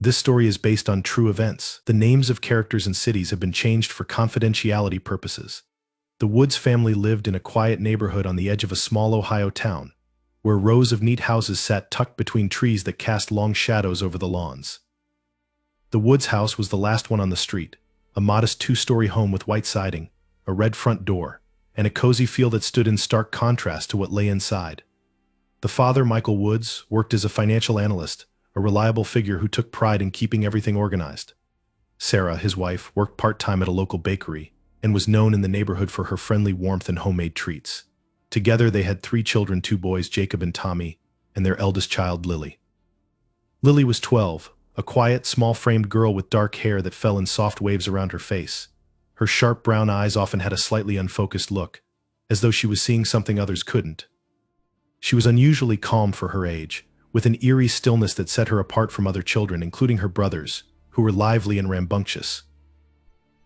This story is based on true events. The names of characters and cities have been changed for confidentiality purposes. The Woods family lived in a quiet neighborhood on the edge of a small Ohio town, where rows of neat houses sat tucked between trees that cast long shadows over the lawns. The Woods house was the last one on the street, a modest two-story home with white siding, a red front door, and a cozy feel that stood in stark contrast to what lay inside. The father, Michael Woods, worked as a financial analyst, a reliable figure who took pride in keeping everything organized. Sarah, his wife, worked part-time at a local bakery and was known in the neighborhood for her friendly warmth and homemade treats. Together, they had 3 children, 2 boys, Jacob and Tommy, and their eldest child, Lily. Lily was 12, a quiet, small-framed girl with dark hair that fell in soft waves around her face. Her sharp brown eyes often had a slightly unfocused look, as though she was seeing something others couldn't. She was unusually calm for her age, with an eerie stillness that set her apart from other children, including her brothers, who were lively and rambunctious.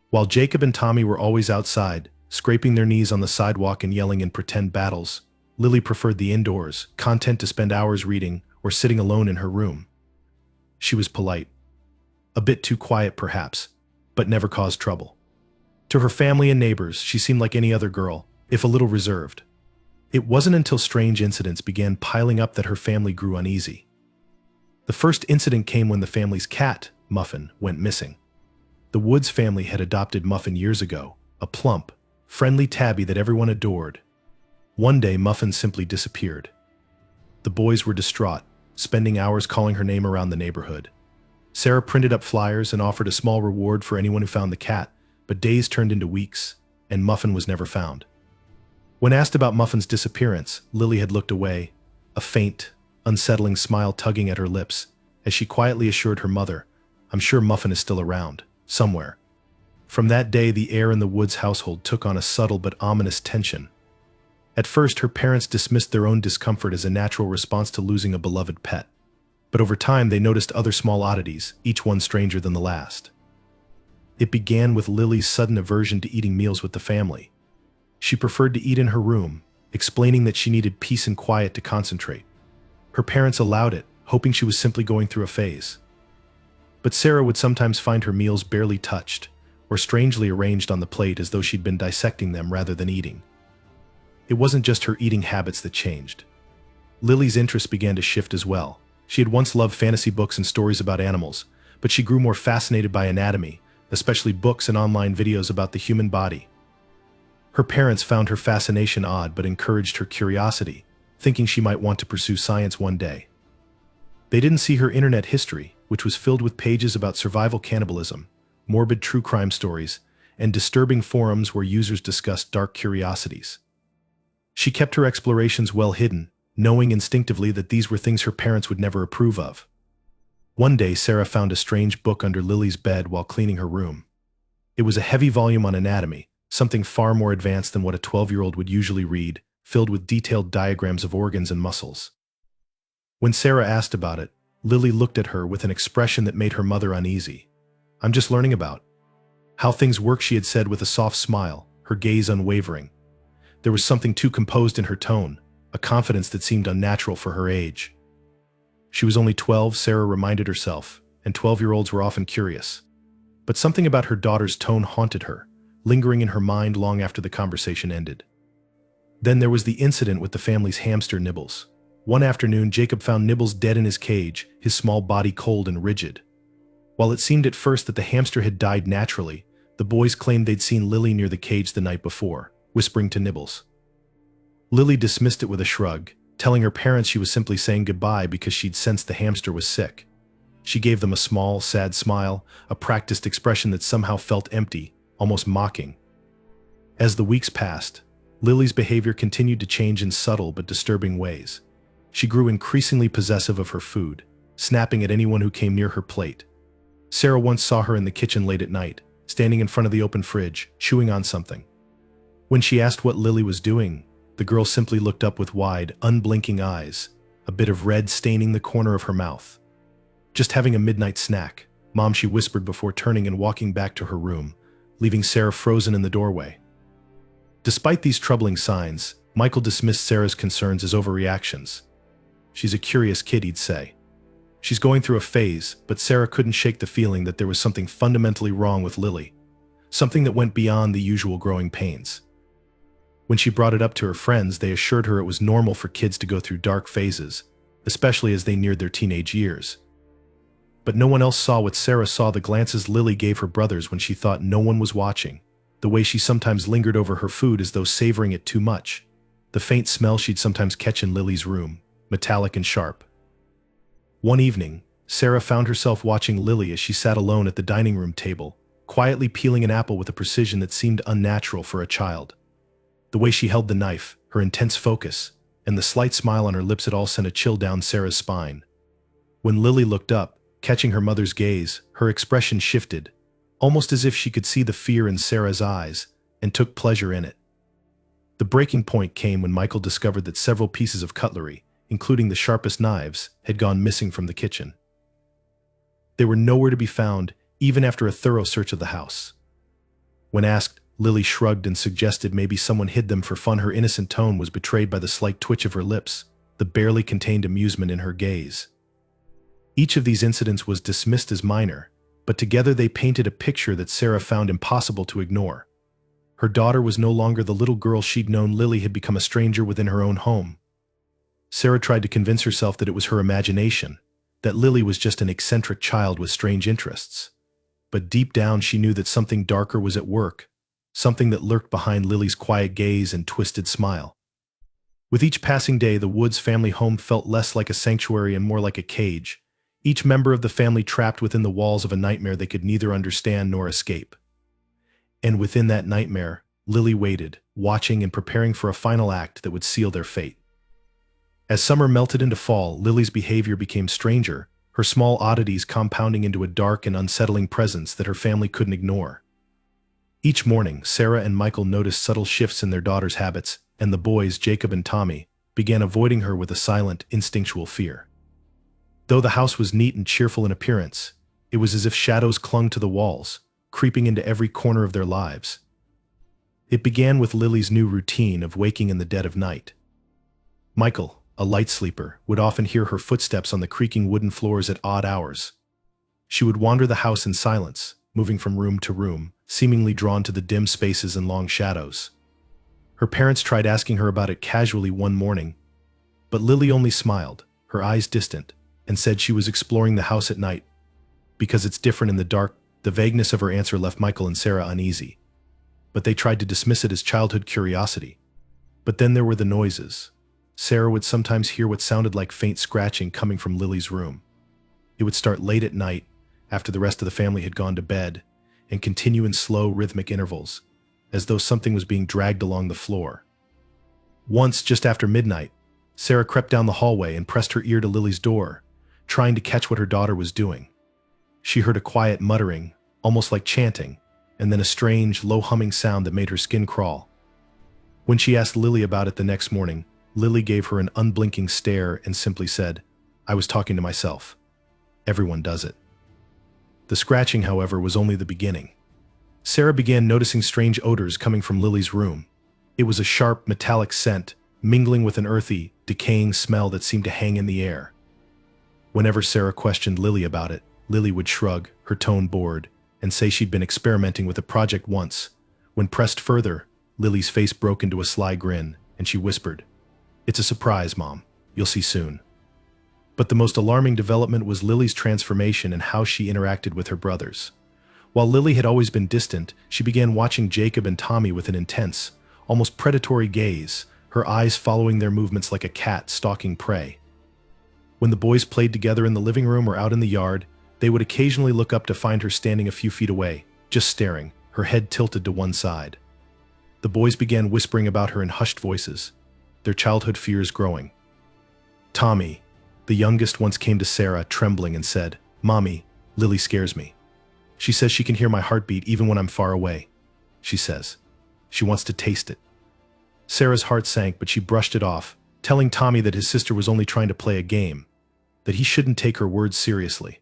While Jacob and Tommy were always outside, scraping their knees on the sidewalk and yelling in pretend battles, Lily preferred the indoors, content to spend hours reading or sitting alone in her room. She was polite. A bit too quiet, perhaps, but never caused trouble. To her family and neighbors, she seemed like any other girl, if a little reserved. It wasn't until strange incidents began piling up that her family grew uneasy. The first incident came when the family's cat, Muffin, went missing. The Woods family had adopted Muffin years ago, a plump, friendly tabby that everyone adored. One day, Muffin simply disappeared. The boys were distraught, spending hours calling her name around the neighborhood. Sarah printed up flyers and offered a small reward for anyone who found the cat, but days turned into weeks, and Muffin was never found. When asked about Muffin's disappearance, Lily had looked away, a faint, unsettling smile tugging at her lips, as she quietly assured her mother, "I'm sure Muffin is still around, somewhere." From that day, the air in the Woods household took on a subtle but ominous tension. At first, her parents dismissed their own discomfort as a natural response to losing a beloved pet. But over time, they noticed other small oddities, each one stranger than the last. It began with Lily's sudden aversion to eating meals with the family. She preferred to eat in her room, explaining that she needed peace and quiet to concentrate. Her parents allowed it, hoping she was simply going through a phase. But Sarah would sometimes find her meals barely touched, or strangely arranged on the plate as though she'd been dissecting them rather than eating. It wasn't just her eating habits that changed. Lily's interests began to shift as well. She had once loved fantasy books and stories about animals, but she grew more fascinated by anatomy, especially books and online videos about the human body. Her parents found her fascination odd but encouraged her curiosity, thinking she might want to pursue science one day. They didn't see her internet history, which was filled with pages about survival cannibalism, morbid true crime stories, and disturbing forums where users discussed dark curiosities. She kept her explorations well hidden, knowing instinctively that these were things her parents would never approve of. One day, Sarah found a strange book under Lily's bed while cleaning her room. It was a heavy volume on anatomy, something far more advanced than what a 12-year-old would usually read, filled with detailed diagrams of organs and muscles. When Sarah asked about it, Lily looked at her with an expression that made her mother uneasy. "I'm just learning about how things work," she had said with a soft smile, her gaze unwavering. There was something too composed in her tone, a confidence that seemed unnatural for her age. She was only 12, Sarah reminded herself, and 12-year-olds were often curious. But something about her daughter's tone haunted her, lingering in her mind long after the conversation ended. Then there was the incident with the family's hamster Nibbles. One afternoon, Jacob found Nibbles dead in his cage, his small body cold and rigid. While it seemed at first that the hamster had died naturally, the boys claimed they'd seen Lily near the cage the night before, whispering to Nibbles. Lily dismissed it with a shrug, telling her parents she was simply saying goodbye because she'd sensed the hamster was sick. She gave them a small, sad smile, a practiced expression that somehow felt empty, almost mocking. As the weeks passed, Lily's behavior continued to change in subtle but disturbing ways. She grew increasingly possessive of her food, snapping at anyone who came near her plate. Sarah once saw her in the kitchen late at night, standing in front of the open fridge, chewing on something. When she asked what Lily was doing, the girl simply looked up with wide, unblinking eyes, a bit of red staining the corner of her mouth. "Just having a midnight snack, Mom," she whispered before turning and walking back to her room, leaving Sarah frozen in the doorway. Despite these troubling signs, Michael dismissed Sarah's concerns as overreactions. "She's a curious kid," he'd say. She's going through a phase, but Sarah couldn't shake the feeling that there was something fundamentally wrong with Lily, something that went beyond the usual growing pains. When she brought it up to her friends, they assured her it was normal for kids to go through dark phases, especially as they neared their teenage years. But no one else saw what Sarah saw: the glances Lily gave her brothers when she thought no one was watching, the way she sometimes lingered over her food as though savoring it too much, the faint smell she'd sometimes catch in Lily's room, metallic and sharp. One evening, Sarah found herself watching Lily as she sat alone at the dining room table, quietly peeling an apple with a precision that seemed unnatural for a child. The way she held the knife, her intense focus, and the slight smile on her lips, it all sent a chill down Sarah's spine. When Lily looked up, catching her mother's gaze, her expression shifted, almost as if she could see the fear in Sarah's eyes, and took pleasure in it. The breaking point came when Michael discovered that several pieces of cutlery, including the sharpest knives, had gone missing from the kitchen. They were nowhere to be found, even after a thorough search of the house. When asked, Lily shrugged and suggested maybe someone hid them for fun. Her innocent tone was betrayed by the slight twitch of her lips, the barely contained amusement in her gaze. Each of these incidents was dismissed as minor, but together they painted a picture that Sarah found impossible to ignore. Her daughter was no longer the little girl she'd known. Lily had become a stranger within her own home. Sarah tried to convince herself that it was her imagination, that Lily was just an eccentric child with strange interests. But deep down she knew that something darker was at work, something that lurked behind Lily's quiet gaze and twisted smile. With each passing day, the Woods family home felt less like a sanctuary and more like a cage, each member of the family trapped within the walls of a nightmare they could neither understand nor escape. And within that nightmare, Lily waited, watching and preparing for a final act that would seal their fate. As summer melted into fall, Lily's behavior became stranger, her small oddities compounding into a dark and unsettling presence that her family couldn't ignore. Each morning, Sarah and Michael noticed subtle shifts in their daughter's habits, and the boys, Jacob and Tommy, began avoiding her with a silent, instinctual fear. Though the house was neat and cheerful in appearance, it was as if shadows clung to the walls, creeping into every corner of their lives. It began with Lily's new routine of waking in the dead of night. Michael, a light sleeper, would often hear her footsteps on the creaking wooden floors at odd hours. She would wander the house in silence, moving from room to room, seemingly drawn to the dim spaces and long shadows. Her parents tried asking her about it casually one morning, but Lily only smiled, her eyes distant, and said she was exploring the house at night because it's different in the dark. The vagueness of her answer left Michael and Sarah uneasy, but they tried to dismiss it as childhood curiosity. But then there were the noises. Sarah would sometimes hear what sounded like faint scratching coming from Lily's room. It would start late at night, after the rest of the family had gone to bed, and continue in slow, rhythmic intervals, as though something was being dragged along the floor. Once, just after midnight, Sarah crept down the hallway and pressed her ear to Lily's door, trying to catch what her daughter was doing. She heard a quiet muttering, almost like chanting, and then a strange, low humming sound that made her skin crawl. When she asked Lily about it the next morning, Lily gave her an unblinking stare and simply said, "I was talking to myself. Everyone does it." The scratching, however, was only the beginning. Sarah began noticing strange odors coming from Lily's room. It was a sharp, metallic scent, mingling with an earthy, decaying smell that seemed to hang in the air. Whenever Sarah questioned Lily about it, Lily would shrug, her tone bored, and say she'd been experimenting with a project once. When pressed further, Lily's face broke into a sly grin, and she whispered, "It's a surprise, Mom. You'll see soon." But the most alarming development was Lily's transformation and how she interacted with her brothers. While Lily had always been distant, she began watching Jacob and Tommy with an intense, almost predatory gaze, her eyes following their movements like a cat stalking prey. When the boys played together in the living room or out in the yard, they would occasionally look up to find her standing a few feet away, just staring, her head tilted to one side. The boys began whispering about her in hushed voices, their childhood fears growing. Tommy, the youngest, once came to Sarah, trembling, and said, "Mommy, Lily scares me. She says she can hear my heartbeat even when I'm far away. She says she wants to taste it." Sarah's heart sank, but she brushed it off, telling Tommy that his sister was only trying to play a game, that he shouldn't take her words seriously.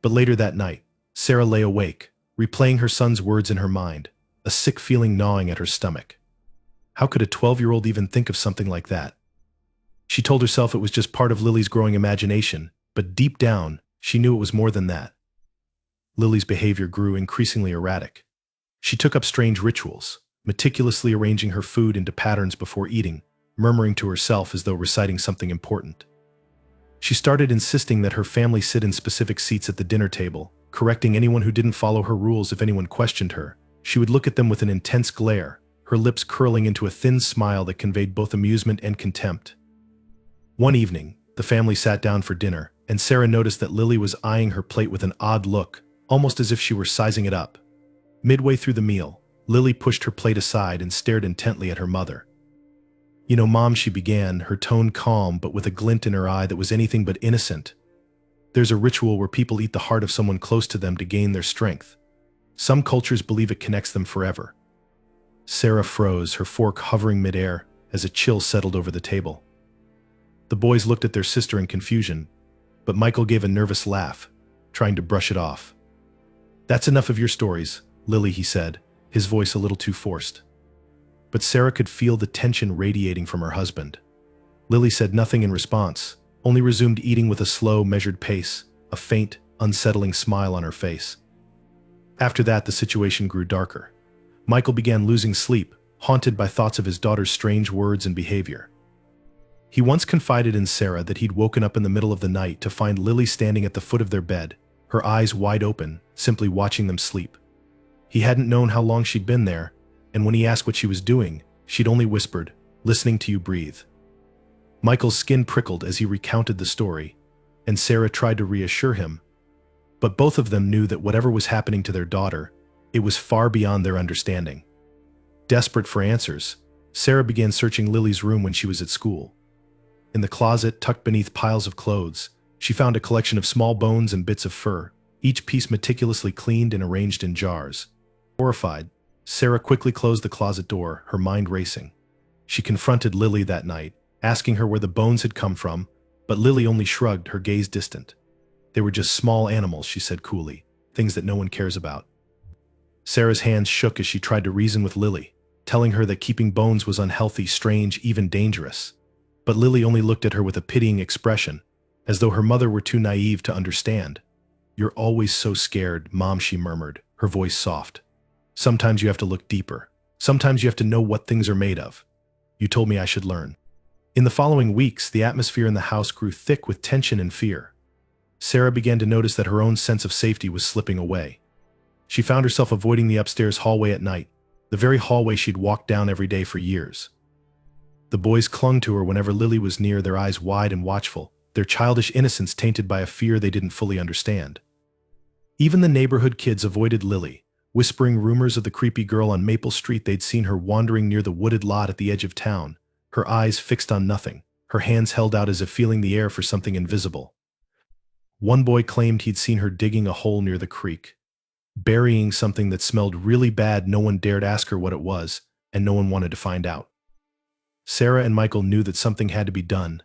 But later that night, Sarah lay awake, replaying her son's words in her mind, a sick feeling gnawing at her stomach. How could a 12-year-old even think of something like that? She told herself it was just part of Lily's growing imagination, But deep down, she knew it was more than that. Lily's behavior grew increasingly erratic. She took up strange rituals, meticulously arranging her food into patterns before eating, murmuring to herself as though reciting something important. She started insisting that her family sit in specific seats at the dinner table, correcting anyone who didn't follow her rules if anyone questioned her. She would look at them with an intense glare, her lips curling into a thin smile that conveyed both amusement and contempt. One evening, the family sat down for dinner, and Sarah noticed that Lily was eyeing her plate with an odd look, almost as if she were sizing it up. Midway through the meal, Lily pushed her plate aside and stared intently at her mother. "You know, Mom," she began, her tone calm but with a glint in her eye that was anything but innocent. "There's a ritual where people eat the heart of someone close to them to gain their strength. Some cultures believe it connects them forever." Sarah froze, her fork hovering midair, as a chill settled over the table. The boys looked at their sister in confusion, but Michael gave a nervous laugh, trying to brush it off. "That's enough of your stories, Lily," he said, his voice a little too forced. But Sarah could feel the tension radiating from her husband. Lily said nothing in response, only resumed eating with a slow, measured pace, a faint, unsettling smile on her face. After that, the situation grew darker. Michael began losing sleep, haunted by thoughts of his daughter's strange words and behavior. He once confided in Sarah that he'd woken up in the middle of the night to find Lily standing at the foot of their bed, her eyes wide open, simply watching them sleep. He hadn't known how long she'd been there, and when he asked what she was doing, she'd only whispered, "Listening to you breathe." Michael's skin prickled as he recounted the story, and Sarah tried to reassure him. But both of them knew that whatever was happening to their daughter, it was far beyond their understanding. Desperate for answers, Sarah began searching Lily's room when she was at school. In the closet, tucked beneath piles of clothes, she found a collection of small bones and bits of fur, each piece meticulously cleaned and arranged in jars. Horrified, Sarah quickly closed the closet door, her mind racing. She confronted Lily that night, asking her where the bones had come from, but Lily only shrugged, her gaze distant. "They were just small animals," she said coolly, "things that no one cares about." Sarah's hands shook as she tried to reason with Lily, telling her that keeping bones was unhealthy, strange, even dangerous. But Lily only looked at her with a pitying expression, as though her mother were too naive to understand. "You're always so scared, Mom," she murmured, her voice soft. "Sometimes you have to look deeper. Sometimes you have to know what things are made of. You told me I should learn." In the following weeks, the atmosphere in the house grew thick with tension and fear. Sarah began to notice that her own sense of safety was slipping away. She found herself avoiding the upstairs hallway at night, the very hallway she'd walked down every day for years. The boys clung to her whenever Lily was near, their eyes wide and watchful, their childish innocence tainted by a fear they didn't fully understand. Even the neighborhood kids avoided Lily, whispering rumors of the creepy girl on Maple Street. They'd seen her wandering near the wooded lot at the edge of town, her eyes fixed on nothing, her hands held out as if feeling the air for something invisible. One boy claimed he'd seen her digging a hole near the creek, burying something that smelled really bad. No one dared ask her what it was, and no one wanted to find out. Sarah and Michael knew that something had to be done,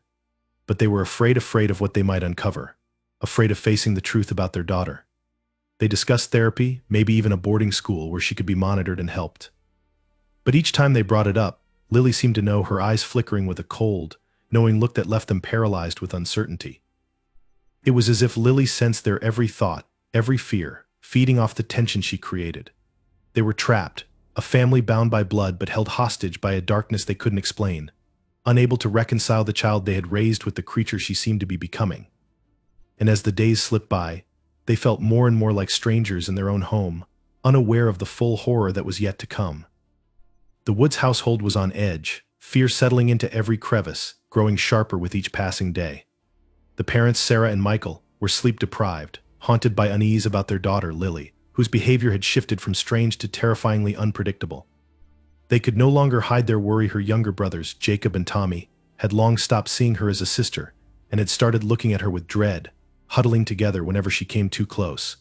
but they were afraid of what they might uncover, afraid of facing the truth about their daughter. They discussed therapy, maybe even a boarding school where she could be monitored and helped. But each time they brought it up, Lily seemed to know, her eyes flickering with a cold, knowing look that left them paralyzed with uncertainty. It was as if Lily sensed their every thought, every fear, feeding off the tension she created. They were trapped, a family bound by blood but held hostage by a darkness they couldn't explain, unable to reconcile the child they had raised with the creature she seemed to be becoming. And as the days slipped by, they felt more and more like strangers in their own home, unaware of the full horror that was yet to come. The Woods household was on edge, fear settling into every crevice, growing sharper with each passing day. The parents, Sarah and Michael, were sleep-deprived, haunted by unease about their daughter, Lily, whose behavior had shifted from strange to terrifyingly unpredictable. They could no longer hide their worry. Her younger brothers, Jacob and Tommy, had long stopped seeing her as a sister and had started looking at her with dread, huddling together whenever she came too close.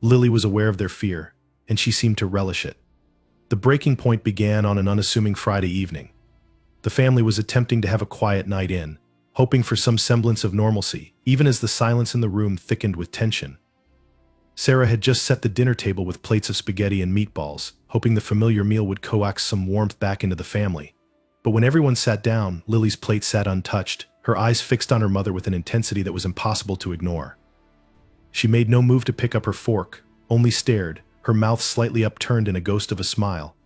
Lily was aware of their fear, and she seemed to relish it. The breaking point began on an unassuming Friday evening. The family was attempting to have a quiet night in, hoping for some semblance of normalcy, even as the silence in the room thickened with tension. Sarah had just set the dinner table with plates of spaghetti and meatballs, hoping the familiar meal would coax some warmth back into the family. But when everyone sat down, Lily's plate sat untouched, her eyes fixed on her mother with an intensity that was impossible to ignore. She made no move to pick up her fork, only stared, her mouth slightly upturned in a ghost of a smile.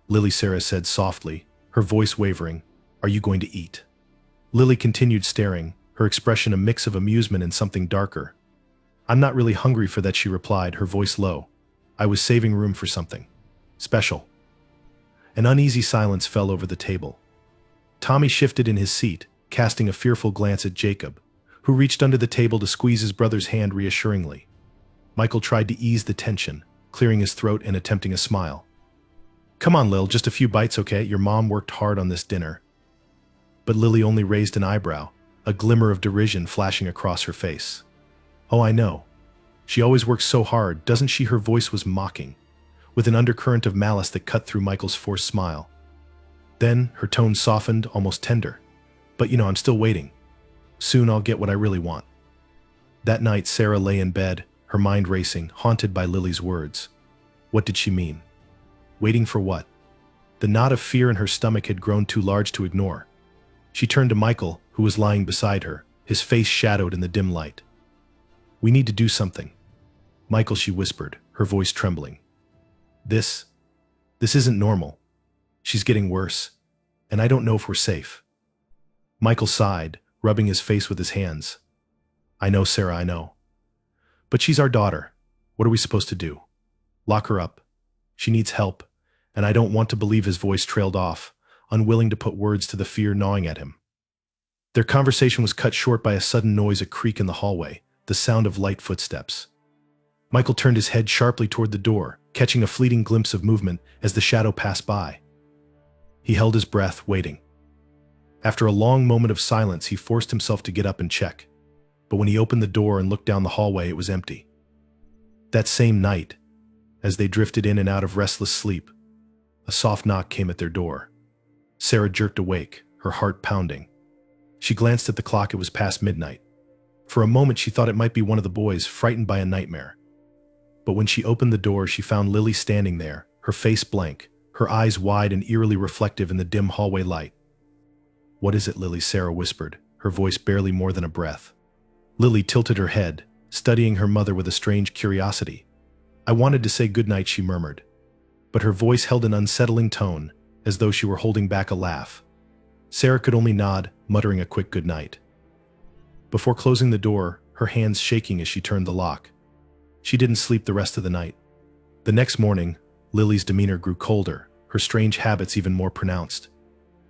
"Lily," Sarah said softly, her voice wavering, "are you going to eat?" Lily continued staring, her expression a mix of amusement and something darker. "I'm not really hungry for that," she replied, her voice low. "I was saving room for something special." An uneasy silence fell over the table. Tommy shifted in his seat, casting a fearful glance at Jacob, who reached under the table to squeeze his brother's hand reassuringly. Michael tried to ease the tension, clearing his throat and attempting a smile. "Come on, Lil, just a few bites, okay? Your mom worked hard on this dinner." But Lily only raised an eyebrow, a glimmer of derision flashing across her face. "Oh, I know. She always works so hard, doesn't she?" Her voice was mocking, with an undercurrent of malice that cut through Michael's forced smile. Then her tone softened, almost tender. "But I'm still waiting. Soon I'll get what I really want." That night, Sarah lay in bed, her mind racing, haunted by Lily's words. What did she mean? Waiting for what? The knot of fear in her stomach had grown too large to ignore. She turned to Michael, who was lying beside her, his face shadowed in the dim light. "We need to do something." "Michael," she whispered, her voice trembling. This isn't normal. She's getting worse, and I don't know if we're safe." Michael sighed, rubbing his face with his hands. "I know, Sarah, I know. But she's our daughter. What are we supposed to do? Lock her up? She needs help, and I don't want to believe." His voice trailed off, unwilling to put words to the fear gnawing at him. Their conversation was cut short by a sudden noise, a creak in the hallway, the sound of light footsteps. Michael turned his head sharply toward the door, catching a fleeting glimpse of movement as the shadow passed by. He held his breath, waiting. After a long moment of silence, he forced himself to get up and check. But when he opened the door and looked down the hallway, it was empty. That same night, as they drifted in and out of restless sleep, a soft knock came at their door. Sarah jerked awake, her heart pounding. She glanced at the clock. It was past midnight. For a moment, she thought it might be one of the boys, frightened by a nightmare. But when she opened the door, she found Lily standing there, her face blank, her eyes wide and eerily reflective in the dim hallway light. "What is it, Lily?" Sarah whispered, her voice barely more than a breath. Lily tilted her head, studying her mother with a strange curiosity. "I wanted to say goodnight," she murmured. But her voice held an unsettling tone, as though she were holding back a laugh. Sarah could only nod, muttering a quick goodnight. Before closing the door, her hands shaking as she turned the lock. She didn't sleep the rest of the night. The next morning, Lily's demeanor grew colder, her strange habits even more pronounced.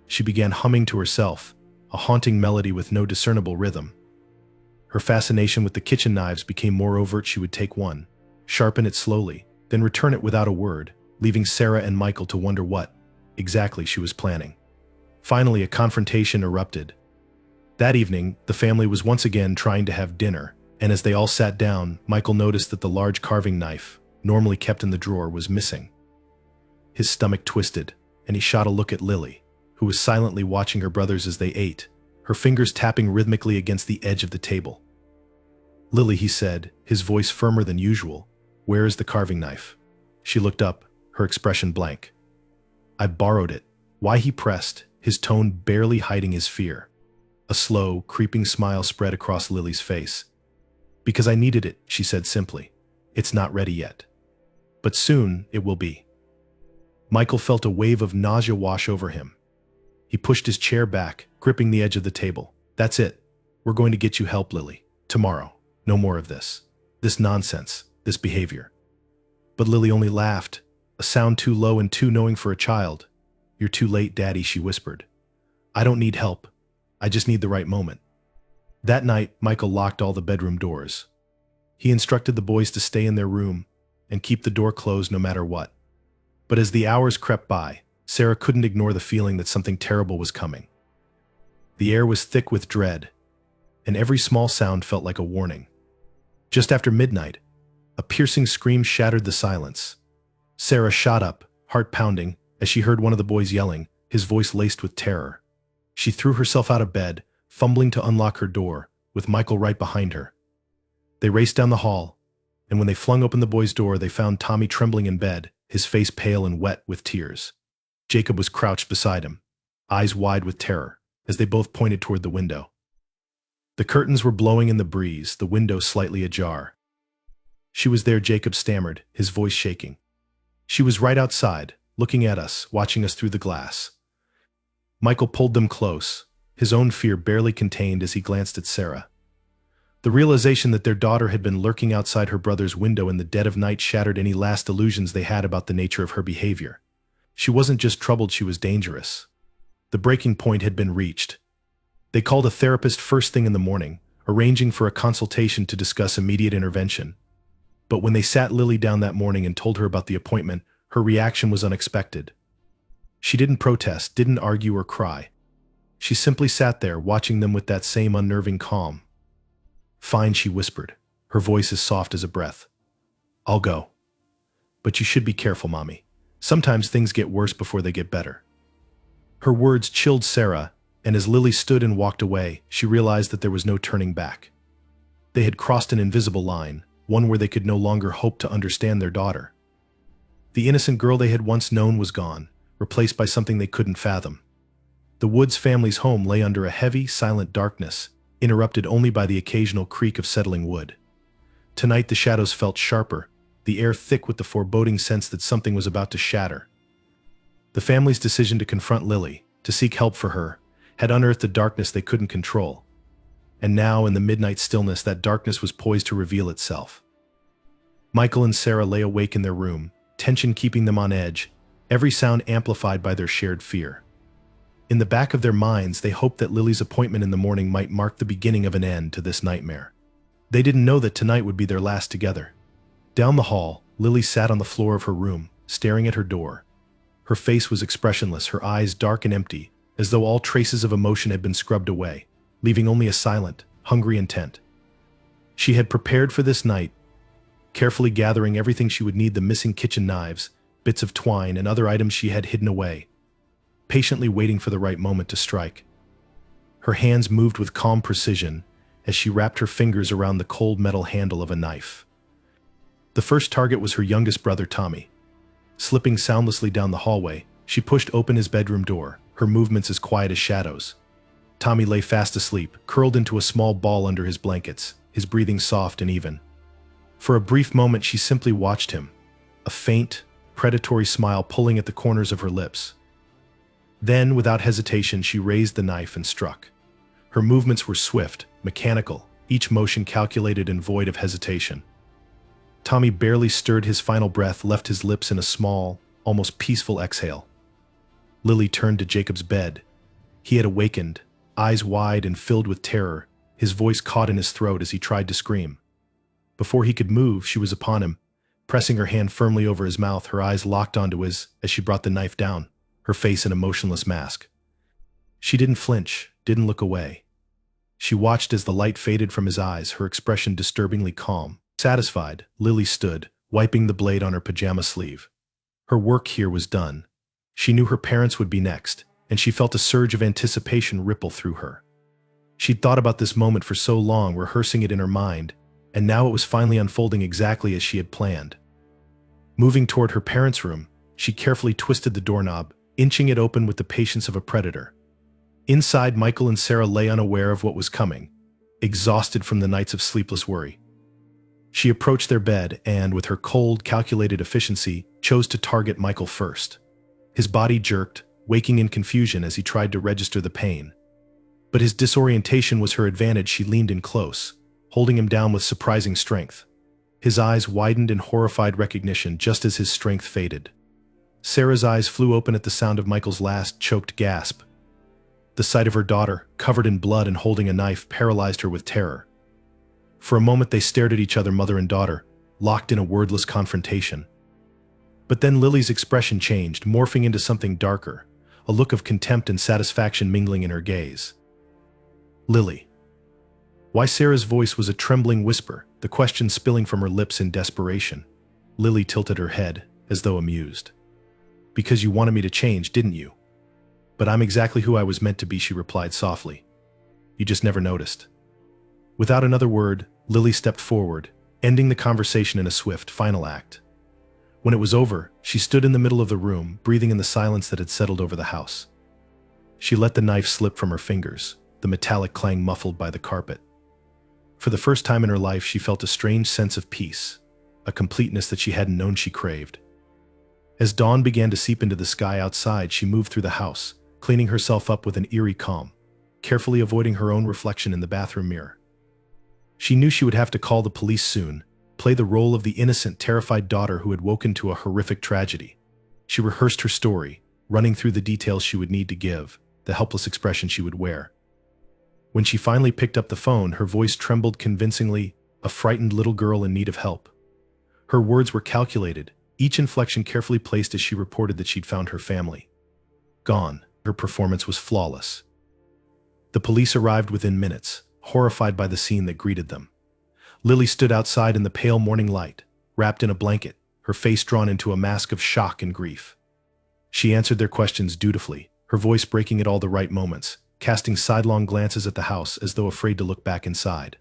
She began humming to herself, a haunting melody with no discernible rhythm. Her fascination with the kitchen knives became more overt. She would take one, sharpen it slowly, then return it without a word, leaving Sarah and Michael to wonder what exactly she was planning. Finally, a confrontation erupted. That evening, the family was once again trying to have dinner, and as they all sat down, Michael noticed that the large carving knife, normally kept in the drawer, was missing. His stomach twisted, and he shot a look at Lily, who was silently watching her brothers as they ate, her fingers tapping rhythmically against the edge of the table. "Lily," he said, his voice firmer than usual, "where is the carving knife?" She looked up, her expression blank. "I borrowed it." Why? He pressed, his tone barely hiding his fear. A slow, creeping smile spread across Lily's face. "Because I needed it," she said simply. "It's not ready yet. But soon it will be." Michael felt a wave of nausea wash over him. He pushed his chair back, gripping the edge of the table. "That's it. We're going to get you help, Lily. Tomorrow. No more of this. This nonsense. This behavior." But Lily only laughed, a sound too low and too knowing for a child. "You're too late, Daddy," she whispered. "I don't need help. I just need the right moment." That night, Michael locked all the bedroom doors. He instructed the boys to stay in their room and keep the door closed no matter what. But as the hours crept by, Sarah couldn't ignore the feeling that something terrible was coming. The air was thick with dread, and every small sound felt like a warning. Just after midnight, a piercing scream shattered the silence. Sarah shot up, heart pounding, as she heard one of the boys yelling, his voice laced with terror. She threw herself out of bed, fumbling to unlock her door, with Michael right behind her. They raced down the hall, and when they flung open the boy's door, they found Tommy trembling in bed, his face pale and wet with tears. Jacob was crouched beside him, eyes wide with terror, as they both pointed toward the window. The curtains were blowing in the breeze, the window slightly ajar. "She was there," Jacob stammered, his voice shaking. "She was right outside, looking at us, watching us through the glass." Michael pulled them close, his own fear barely contained as he glanced at Sarah. The realization that their daughter had been lurking outside her brother's window in the dead of night shattered any last illusions they had about the nature of her behavior. She wasn't just troubled, she was dangerous. The breaking point had been reached. They called a therapist first thing in the morning, arranging for a consultation to discuss immediate intervention. But when they sat Lily down that morning and told her about the appointment, her reaction was unexpected. She didn't protest, didn't argue or cry. She simply sat there, watching them with that same unnerving calm. "Fine," she whispered, her voice as soft as a breath. "I'll go. But you should be careful, Mommy. Sometimes things get worse before they get better." Her words chilled Sarah, and as Lily stood and walked away, she realized that there was no turning back. They had crossed an invisible line, one where they could no longer hope to understand their daughter. The innocent girl they had once known was gone, replaced by something they couldn't fathom. The Woods family's home lay under a heavy, silent darkness, interrupted only by the occasional creak of settling wood. Tonight the shadows felt sharper, the air thick with the foreboding sense that something was about to shatter. The family's decision to confront Lily, to seek help for her, had unearthed a darkness they couldn't control. And now, in the midnight stillness, that darkness was poised to reveal itself. Michael and Sarah lay awake in their room, tension keeping them on edge, every sound amplified by their shared fear. In the back of their minds, they hoped that Lily's appointment in the morning might mark the beginning of an end to this nightmare. They didn't know that tonight would be their last together. Down the hall, Lily sat on the floor of her room, staring at her door. Her face was expressionless, her eyes dark and empty, as though all traces of emotion had been scrubbed away, leaving only a silent, hungry intent. She had prepared for this night, carefully gathering everything she would need: the missing kitchen knives, bits of twine, and other items she had hidden away, patiently waiting for the right moment to strike. Her hands moved with calm precision as she wrapped her fingers around the cold metal handle of a knife. The first target was her youngest brother, Tommy. Slipping soundlessly down the hallway, she pushed open his bedroom door, her movements as quiet as shadows. Tommy lay fast asleep, curled into a small ball under his blankets, his breathing soft and even. For a brief moment she simply watched him, a faint, predatory smile pulling at the corners of her lips. Then, without hesitation, she raised the knife and struck. Her movements were swift, mechanical, each motion calculated and void of hesitation. Tommy barely stirred, his final breath left his lips in a small, almost peaceful exhale. Lily turned to Jacob's bed. He had awakened, eyes wide and filled with terror, his voice caught in his throat as he tried to scream. Before he could move, she was upon him, pressing her hand firmly over his mouth, her eyes locked onto his as she brought the knife down, her face in a motionless mask. She didn't flinch, didn't look away. She watched as the light faded from his eyes, her expression disturbingly calm. Satisfied, Lily stood, wiping the blade on her pajama sleeve. Her work here was done. She knew her parents would be next, and she felt a surge of anticipation ripple through her. She'd thought about this moment for so long, rehearsing it in her mind, and now it was finally unfolding exactly as she had planned. Moving toward her parents' room, she carefully twisted the doorknob, inching it open with the patience of a predator. Inside, Michael and Sarah lay unaware of what was coming, exhausted from the nights of sleepless worry. She approached their bed and, with her cold, calculated efficiency, chose to target Michael first. His body jerked, waking in confusion as he tried to register the pain. But his disorientation was her advantage. She leaned in close, holding him down with surprising strength. His eyes widened in horrified recognition just as his strength faded. Sarah's eyes flew open at the sound of Michael's last choked gasp. The sight of her daughter, covered in blood and holding a knife, paralyzed her with terror. For a moment they stared at each other, mother and daughter, locked in a wordless confrontation. But then Lily's expression changed, morphing into something darker, a look of contempt and satisfaction mingling in her gaze. "Lily." Why? Sarah's voice was a trembling whisper, the question spilling from her lips in desperation. Lily tilted her head, as though amused. "Because you wanted me to change, didn't you?" "But I'm exactly who I was meant to be," she replied softly. "You just never noticed." Without another word, Lily stepped forward, ending the conversation in a swift, final act. When it was over, she stood in the middle of the room, breathing in the silence that had settled over the house. She let the knife slip from her fingers, the metallic clang muffled by the carpet. For the first time in her life, she felt a strange sense of peace, a completeness that she hadn't known she craved. As dawn began to seep into the sky outside, she moved through the house, cleaning herself up with an eerie calm, carefully avoiding her own reflection in the bathroom mirror. She knew she would have to call the police soon, play the role of the innocent, terrified daughter who had woken to a horrific tragedy. She rehearsed her story, running through the details she would need to give, the helpless expression she would wear. When she finally picked up the phone, her voice trembled convincingly, a frightened little girl in need of help. Her words were calculated, each inflection carefully placed as she reported that she'd found her family gone. Her performance was flawless. The police arrived within minutes, horrified by the scene that greeted them. Lily stood outside in the pale morning light, wrapped in a blanket, her face drawn into a mask of shock and grief. She answered their questions dutifully, her voice breaking at all the right moments, casting sidelong glances at the house as though afraid to look back inside.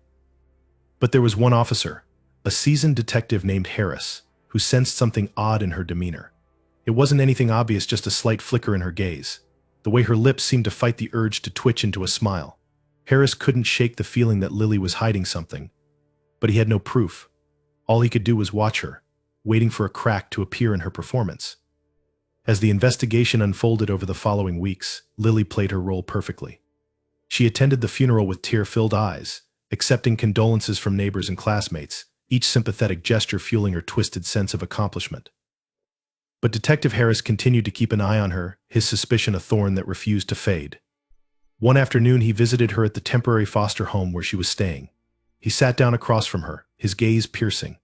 But there was one officer, a seasoned detective named Harris, who sensed something odd in her demeanor. It wasn't anything obvious, just a slight flicker in her gaze, the way her lips seemed to fight the urge to twitch into a smile. Harris couldn't shake the feeling that Lily was hiding something, but he had no proof. All he could do was watch her, waiting for a crack to appear in her performance. As the investigation unfolded over the following weeks, Lily played her role perfectly. She attended the funeral with tear-filled eyes, accepting condolences from neighbors and classmates, each sympathetic gesture fueling her twisted sense of accomplishment. But Detective Harris continued to keep an eye on her, his suspicion a thorn that refused to fade. One afternoon, he visited her at the temporary foster home where she was staying. He sat down across from her, his gaze piercing.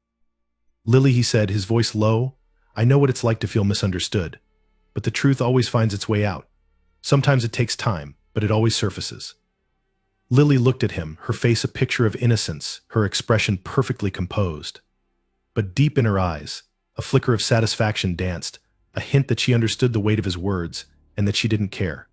"Lily," he said, his voice low, "I know what it's like to feel misunderstood, but the truth always finds its way out. Sometimes it takes time, but it always surfaces." Lily looked at him, her face a picture of innocence, her expression perfectly composed. But deep in her eyes, a flicker of satisfaction danced, a hint that she understood the weight of his words and that she didn't care.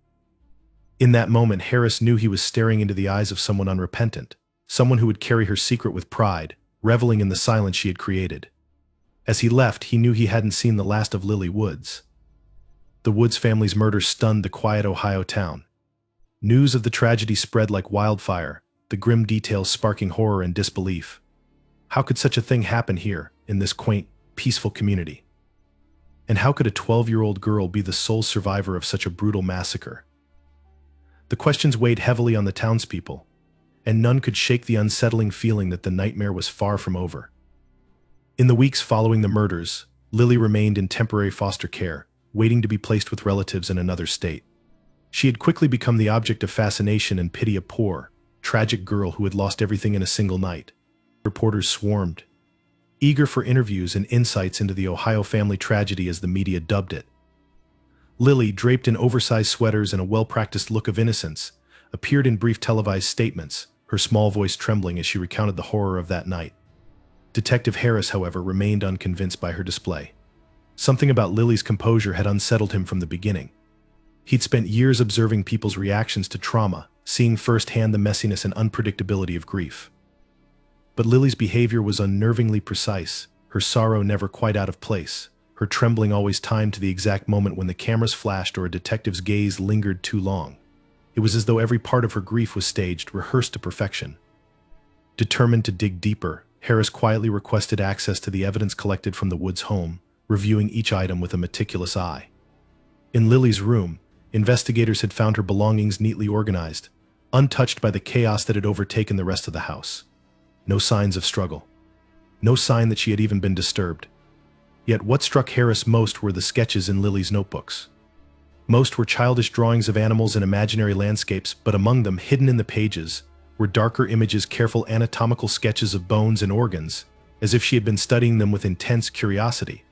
In that moment, Harris knew he was staring into the eyes of someone unrepentant, someone who would carry her secret with pride, reveling in the silence she had created. As he left, he knew he hadn't seen the last of Lily Woods. The Woods family's murder stunned the quiet Ohio town. News of the tragedy spread like wildfire, the grim details sparking horror and disbelief. How could such a thing happen here, in this quaint, peaceful community? And how could a 12-year-old girl be the sole survivor of such a brutal massacre? The questions weighed heavily on the townspeople, and none could shake the unsettling feeling that the nightmare was far from over. In the weeks following the murders, Lily remained in temporary foster care, waiting to be placed with relatives in another state. She had quickly become the object of fascination and pity, a poor, tragic girl who had lost everything in a single night. Reporters swarmed, eager for interviews and insights into the Ohio family tragedy, as the media dubbed it. Lily, draped in oversized sweaters and a well-practiced look of innocence, appeared in brief televised statements, her small voice trembling as she recounted the horror of that night. Detective Harris, however, remained unconvinced by her display. Something about Lily's composure had unsettled him from the beginning. He'd spent years observing people's reactions to trauma, seeing firsthand the messiness and unpredictability of grief. But Lily's behavior was unnervingly precise, her sorrow never quite out of place, her trembling always timed to the exact moment when the cameras flashed or a detective's gaze lingered too long. It was as though every part of her grief was staged, rehearsed to perfection. Determined to dig deeper, Harris quietly requested access to the evidence collected from the Woods home, reviewing each item with a meticulous eye. In Lily's room, investigators had found her belongings neatly organized, untouched by the chaos that had overtaken the rest of the house. No signs of struggle. No sign that she had even been disturbed. Yet what struck Harris most were the sketches in Lily's notebooks. Most were childish drawings of animals and imaginary landscapes, but among them, hidden in the pages, were darker images, careful anatomical sketches of bones and organs, as if she had been studying them with intense curiosity.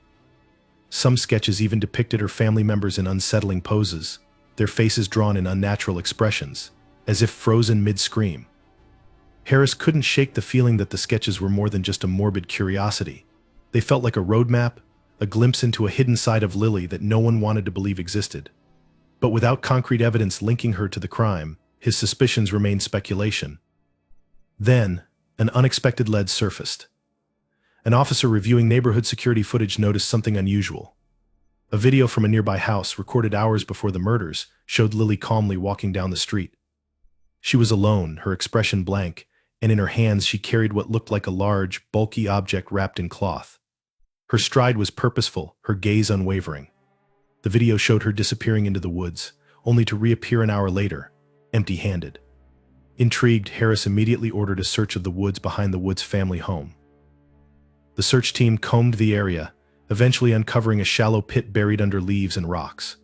Some sketches even depicted her family members in unsettling poses, their faces drawn in unnatural expressions, as if frozen mid-scream. Harris couldn't shake the feeling that the sketches were more than just a morbid curiosity. They felt like a roadmap, a glimpse into a hidden side of Lily that no one wanted to believe existed. But without concrete evidence linking her to the crime, his suspicions remained speculation. Then, an unexpected lead surfaced. An officer reviewing neighborhood security footage noticed something unusual. A video from a nearby house, recorded hours before the murders, showed Lily calmly walking down the street. She was alone, her expression blank, and in her hands she carried what looked like a large, bulky object wrapped in cloth. Her stride was purposeful, her gaze unwavering. The video showed her disappearing into the woods, only to reappear an hour later, empty-handed. Intrigued, Harris immediately ordered a search of the woods behind the Woods family home. The search team combed the area, eventually uncovering a shallow pit buried under leaves and rocks.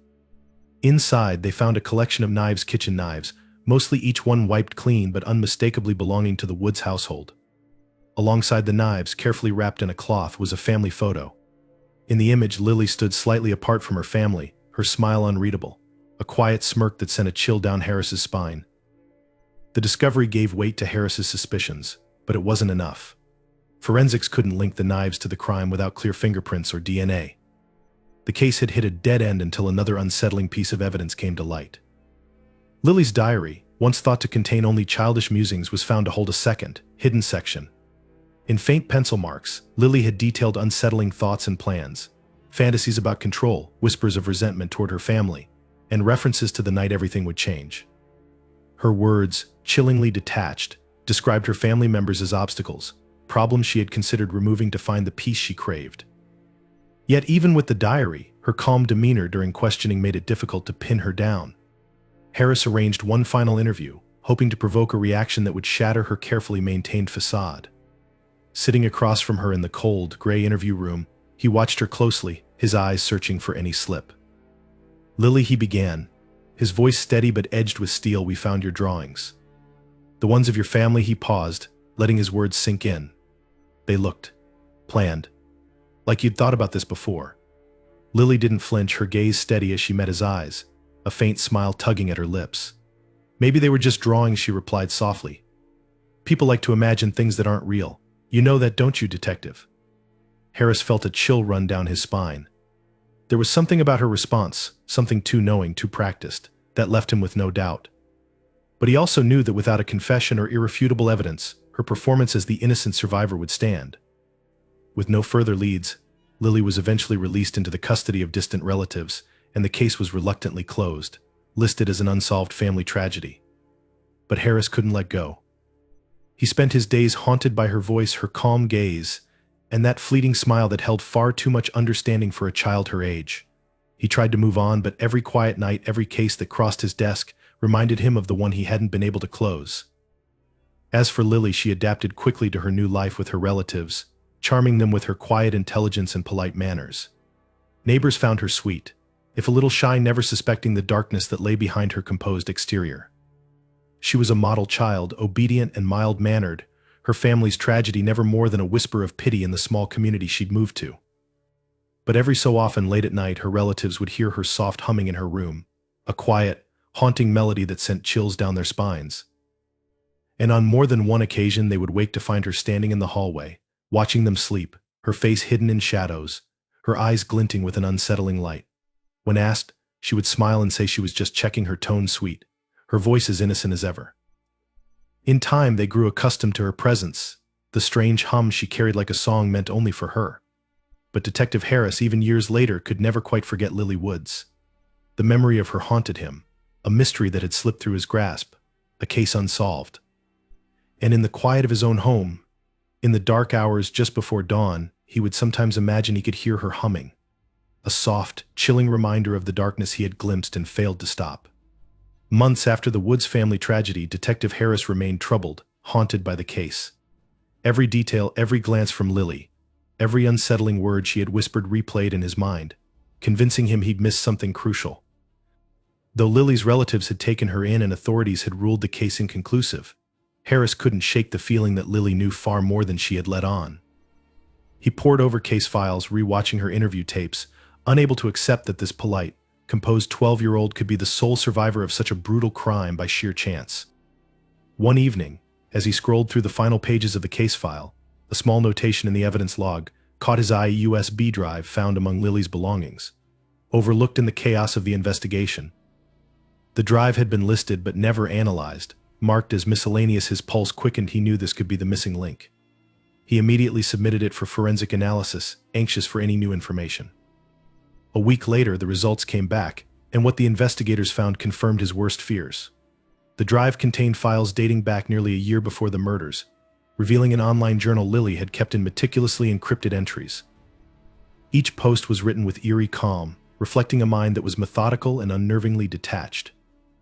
Inside, they found a collection of knives, kitchen knives, mostly each one wiped clean but unmistakably belonging to the Woods household. Alongside the knives, carefully wrapped in a cloth, was a family photo. In the image, Lily stood slightly apart from her family, her smile unreadable, a quiet smirk that sent a chill down Harris's spine. The discovery gave weight to Harris's suspicions, but it wasn't enough. Forensics couldn't link the knives to the crime without clear fingerprints or DNA. The case had hit a dead end until another unsettling piece of evidence came to light. Lily's diary, once thought to contain only childish musings, was found to hold a second, hidden section. In faint pencil marks, Lily had detailed unsettling thoughts and plans, fantasies about control, whispers of resentment toward her family, and references to the night everything would change. Her words, chillingly detached, described her family members as obstacles, problems she had considered removing to find the peace she craved. Yet even with the diary, her calm demeanor during questioning made it difficult to pin her down. Harris arranged one final interview, hoping to provoke a reaction that would shatter her carefully maintained facade. Sitting across from her in the cold, gray interview room, he watched her closely, his eyes searching for any slip. "Lily," he began, his voice steady but edged with steel, "we found your drawings. The ones of your family." He paused, letting his words sink in. They looked planned, like you'd thought about this before. Lily didn't flinch, her gaze steady as she met his eyes, a faint smile tugging at her lips. "Maybe they were just drawings," she replied softly. "People like to imagine things that aren't real. You know that, don't you, detective?" Harris felt a chill run down his spine. There was something about her response, something too knowing, too practiced, that left him with no doubt. But he also knew that without a confession or irrefutable evidence, her performance as the innocent survivor would stand. With no further leads, Lily was eventually released into the custody of distant relatives, and the case was reluctantly closed, listed as an unsolved family tragedy. But Harris couldn't let go. He spent his days haunted by her voice, her calm gaze, and that fleeting smile that held far too much understanding for a child her age. He tried to move on, but every quiet night, every case that crossed his desk, reminded him of the one he hadn't been able to close. As for Lily, she adapted quickly to her new life with her relatives, charming them with her quiet intelligence and polite manners. Neighbors found her sweet, if a little shy, never suspecting the darkness that lay behind her composed exterior. She was a model child, obedient and mild-mannered, her family's tragedy never more than a whisper of pity in the small community she'd moved to. But every so often, late at night, her relatives would hear her soft humming in her room, a quiet, haunting melody that sent chills down their spines. And on more than one occasion, they would wake to find her standing in the hallway, watching them sleep, her face hidden in shadows, her eyes glinting with an unsettling light. When asked, she would smile and say she was just checking, her tone sweet, her voice as innocent as ever. In time, they grew accustomed to her presence, the strange hum she carried like a song meant only for her. But Detective Harris, even years later, could never quite forget Lily Woods. The memory of her haunted him, a mystery that had slipped through his grasp, a case unsolved. And in the quiet of his own home, in the dark hours just before dawn, he would sometimes imagine he could hear her humming, a soft, chilling reminder of the darkness he had glimpsed and failed to stop. Months after the Woods family tragedy, Detective Harris remained troubled, haunted by the case. Every detail, every glance from Lily, every unsettling word she had whispered replayed in his mind, convincing him he'd missed something crucial. Though Lily's relatives had taken her in and authorities had ruled the case inconclusive, Harris couldn't shake the feeling that Lily knew far more than she had let on. He pored over case files, rewatching her interview tapes, unable to accept that this polite, composed 12-year-old could be the sole survivor of such a brutal crime by sheer chance. One evening, as he scrolled through the final pages of the case file, a small notation in the evidence log caught his eye: a USB drive found among Lily's belongings, overlooked in the chaos of the investigation. The drive had been listed but never analyzed, marked as miscellaneous. His pulse quickened. He knew this could be the missing link. He immediately submitted it for forensic analysis, anxious for any new information. A week later, the results came back, and what the investigators found confirmed his worst fears. The drive contained files dating back nearly a year before the murders, revealing an online journal Lily had kept in meticulously encrypted entries. Each post was written with eerie calm, reflecting a mind that was methodical and unnervingly detached.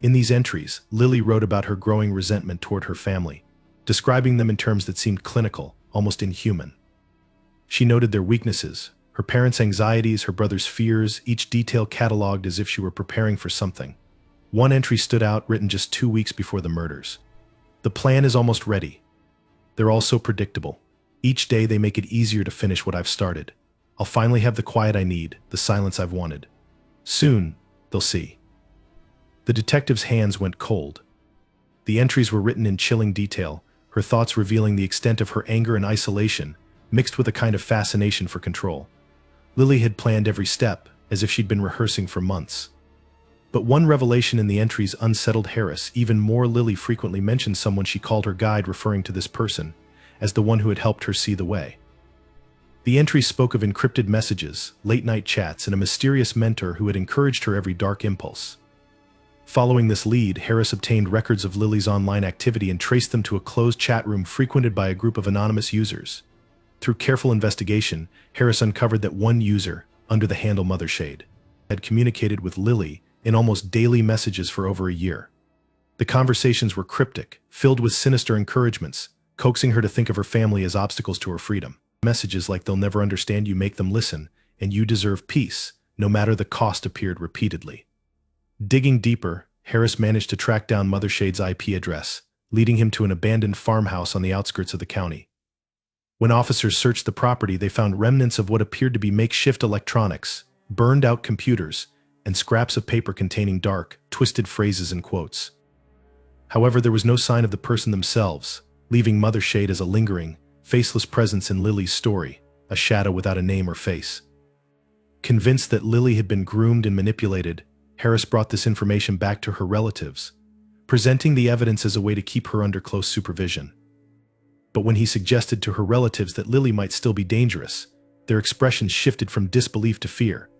In these entries, Lily wrote about her growing resentment toward her family, describing them in terms that seemed clinical, almost inhuman. She noted their weaknesses, her parents' anxieties, her brother's fears, each detail cataloged as if she were preparing for something. One entry stood out, written just 2 weeks before the murders. The plan is almost ready. They're all so predictable. Each day they make it easier to finish what I've started. I'll finally have the quiet I need, the silence I've wanted. Soon, they'll see. The detective's hands went cold. The entries were written in chilling detail, her thoughts revealing the extent of her anger and isolation, mixed with a kind of fascination for control. Lily had planned every step, as if she'd been rehearsing for months. But one revelation in the entries unsettled Harris even more. Lily frequently mentioned someone she called her guide, referring to this person as the one who had helped her see the way. The entries spoke of encrypted messages, late-night chats, and a mysterious mentor who had encouraged her every dark impulse. Following this lead, Harris obtained records of Lily's online activity and traced them to a closed chat room frequented by a group of anonymous users. Through careful investigation, Harris uncovered that one user, under the handle Mothershade, had communicated with Lily in almost daily messages for over a year. The conversations were cryptic, filled with sinister encouragements, coaxing her to think of her family as obstacles to her freedom. Messages like "they'll never understand you, make them listen," and "you deserve peace, no matter the cost" appeared repeatedly. Digging deeper, Harris managed to track down Mothershade's IP address, leading him to an abandoned farmhouse on the outskirts of the county. When officers searched the property, they found remnants of what appeared to be makeshift electronics, burned-out computers, and scraps of paper containing dark, twisted phrases and quotes. However, there was no sign of the person themselves, leaving Mothershade as a lingering, faceless presence in Lily's story, a shadow without a name or face. Convinced that Lily had been groomed and manipulated, Harris brought this information back to her relatives, presenting the evidence as a way to keep her under close supervision. But when he suggested to her relatives that Lily might still be dangerous, their expressions shifted from disbelief to fear,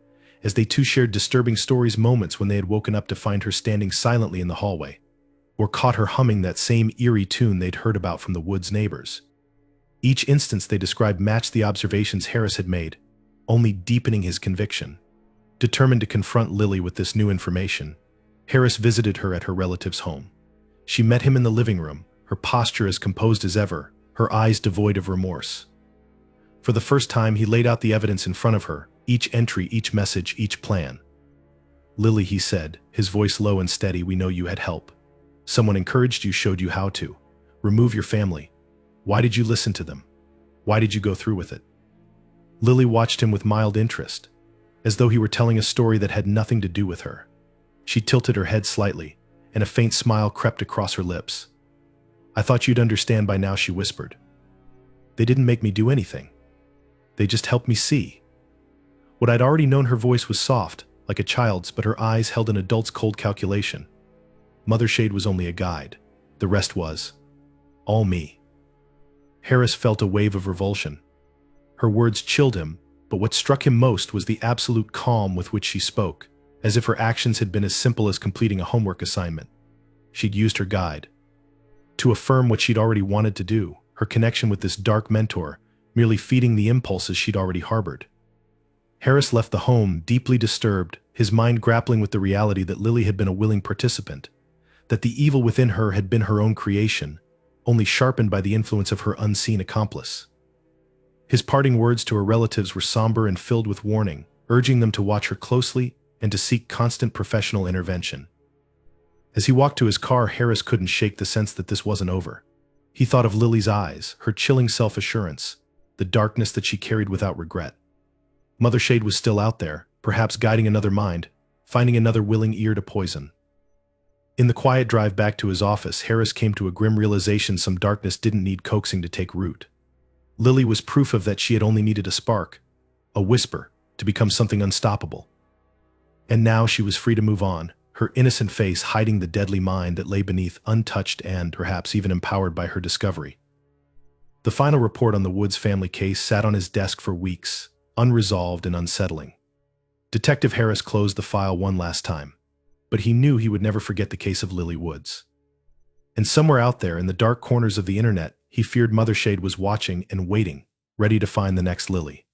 as they too shared disturbing stories, moments when they had woken up to find her standing silently in the hallway, or caught her humming that same eerie tune they'd heard about from the woods' neighbors. Each instance they described matched the observations Harris had made, only deepening his conviction. Determined to confront Lily with this new information, Harris visited her at her relative's home. She met him in the living room, her posture as composed as ever, her eyes devoid of remorse. For the first time, he laid out the evidence in front of her, each entry, each message, each plan. "Lily," he said, his voice low and steady, "we know you had help. Someone encouraged you, showed you how to. Remove your family. Why did you listen to them? Why did you go through with it?" Lily watched him with mild interest, as though he were telling a story that had nothing to do with her. She tilted her head slightly, and a faint smile crept across her lips. "I thought you'd understand by now," she whispered. "They didn't make me do anything. They just helped me see." What I'd already known. Her voice was soft, like a child's, but her eyes held an adult's cold calculation. Mothershade was only a guide. The rest was all me. Harris felt a wave of revulsion. Her words chilled him, but what struck him most was the absolute calm with which she spoke, as if her actions had been as simple as completing a homework assignment. She'd used her guide to affirm what she'd already wanted to do, her connection with this dark mentor, merely feeding the impulses she'd already harbored. Harris left the home, deeply disturbed, his mind grappling with the reality that Lily had been a willing participant, that the evil within her had been her own creation, only sharpened by the influence of her unseen accomplice. His parting words to her relatives were somber and filled with warning, urging them to watch her closely and to seek constant professional intervention. As he walked to his car, Harris couldn't shake the sense that this wasn't over. He thought of Lily's eyes, her chilling self-assurance, the darkness that she carried without regret. Mothershade was still out there, perhaps guiding another mind, finding another willing ear to poison. In the quiet drive back to his office, Harris came to a grim realization: some darkness didn't need coaxing to take root. Lily was proof of that. She had only needed a spark, a whisper, to become something unstoppable. And now she was free to move on, her innocent face hiding the deadly mind that lay beneath, untouched and perhaps even empowered by her discovery. The final report on the Woods family case sat on his desk for weeks, unresolved and unsettling. Detective Harris closed the file one last time, but he knew he would never forget the case of Lily Woods. And somewhere out there in the dark corners of the internet, he feared Mother Shade was watching and waiting, ready to find the next Lily.